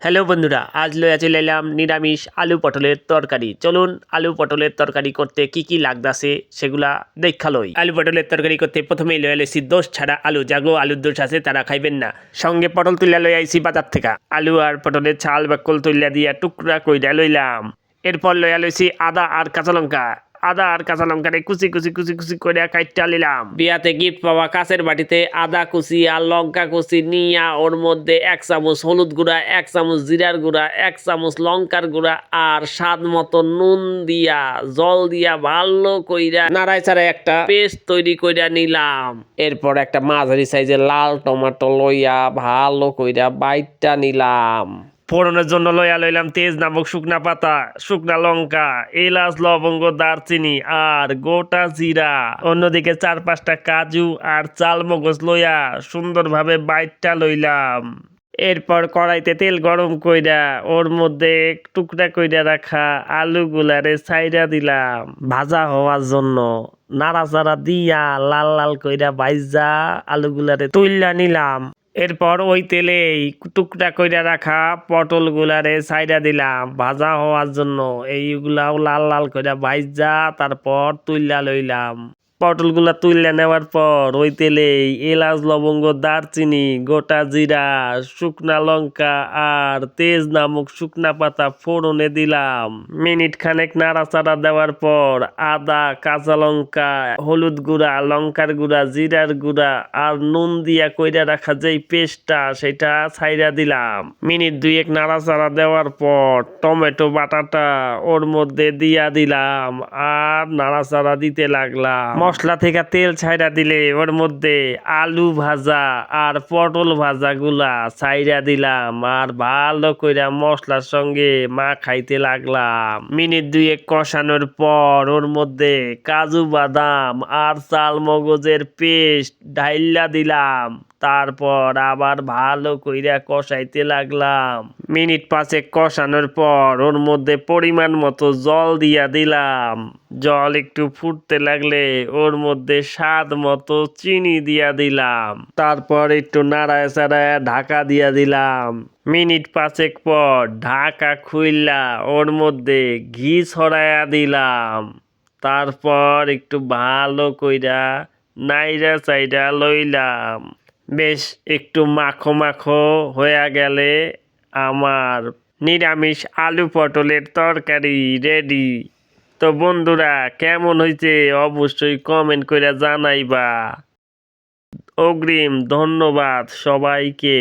Hello বন্ধুরা, আজ লইয়া চলে এলাম নিরামিষ আলু পটলের তরকারি। চলুন আলু পটলের তরকারি করতে কি কি লাগতাছে সেগুলা দেখা লই। আলু পটলের তরকারি করতে প্রথমেই লইয়া লইছি দোষ ছাড়া আলু, যাগো আলুর দোষ আছে তারা খাইবেন না। সঙ্গে পটল তুলিয়া লই আইছি বাজার থেকে। আলু আর পটলের ছাল বাকল তুলিয়া দিয়া টুকরা কইরা লইলাম। এরপর লইয়া লইছি আদা আর কাঁচা লঙ্কা। আদা আর কাঁচা লঙ্কারে কুচি কুচি কুচি কুচি করে কাইটটা নিলাম। বিয়াতে গিফট পাওয়া কাঁচের বাটিতে আদা কুচি আর লঙ্কা কুচি নিয়া ওর মধ্যে 1 চামচ হলুদ গুঁড়া, 1 চামচ জিরার গুঁড়া, 1 চামচ লঙ্কার গুঁড়া আর স্বাদ মতো নুন দিয়া জল দিয়া ভালো কইরা নাড়াই চাড়াই একটা পেস্ট তৈরি কইরা নিলাম। এরপর একটা মাঝারি সাইজের লাল টমেটো লইয়া ভালো কইরা বাইটটা নিলাম। ফোড়নের জন্য লইয়া লইলাম তেজ নামক শুকনা পাতা, শুকনা লঙ্কা, এলাচ, লবঙ্গ, দারচিনি আর গোটা জিরা। অন্যদিকে 4-5টা কাজু আর চাল মগজ লইয়া সুন্দরভাবে বাইটটা লইলাম। এরপর কড়াইতে তেল গরম কইরা ওর মধ্যে টুকরা কইরা রাখা আলুগুলারে ছাইরা দিলাম ভাজা হওয়ার জন্য। নাড়াচাড়া দিয়া লাল লাল কইরা ভাইজা আলুগুলারে তুইলা নিলাম। এরপর ওই তেলেই টুকরা কইরা রাখা পটল গুলারে ছাইরা দিলাম ভাজা হওয়ার জন্য। এইগুলাও লাল লাল কইরা ভাইজা তারপর তুইলা লইলাম। পটলগুলা তুইলা নেওয়ার পর ওই তেলেই এলাচ, লবঙ্গ, দারচিনি, গোটা জিরা, শুকনা লঙ্কা আর তেজ নামক শুকনা পাতা ফোড়নে দিলাম। মিনিট খানেক নাড়াচাড়া দেওয়ার পর আদা, কাঁচা লঙ্কা, হলুদ গুঁড়া, লঙ্কার গুঁড়া, জিরার গুঁড়া আর নুন দিয়া কইরা রাখা যেই পেস্টটা সেটা ছাইরা দিলাম। মিনিট 2 নাড়াচাড়া দেওয়ার পর টমেটো বাটাটা ওর মধ্যে দিয়া দিলাম আর নাড়াচাড়া দিতে লাগলাম। মশলা থেকে তেল ছাইরা দিলে ওর মধ্যে আলু ভাজা আর পটল ভাজা গুলা ছাইরা দিলাম আর ভালো কইরা মশলার সঙ্গে খাইতে লাগলাম। মিনিট 2 কষানোর পর ওর মধ্যে কাজু বাদাম আর চাল মগজের পেস্ট ঢাইলা দিলাম। তারপর আবার ভালো কইরা কষাইতে লাগলাম। মিনিট 5 কষানোর পর ওর মধ্যে পরিমাণ মতো জল দিয়া দিলাম। জল একটু ফুটতে লাগলে ওর মধ্যে স্বাদ মতো চিনি দিয়া দিলাম। তারপর একটু নাড়ায় চাড়ায় ঢাকা দিয়া দিলাম। মিনিট 5 পর ঢাকা খুইলা ওর মধ্যে ঘি ছড়াইয়া দিলাম। তারপর একটু ভালো কইরা নাইরা চাইরা লইলাম। বেশ একটু মাখো মাখো হয়ে গেলে আমার নিরামিষ আলু পটলের তরকারি রেডি। তো বন্ধুরা, কেমন হয়েছে অবশ্যই কমেন্ট করে জানাইবা। অগ্রিম ধন্যবাদ সবাইকে।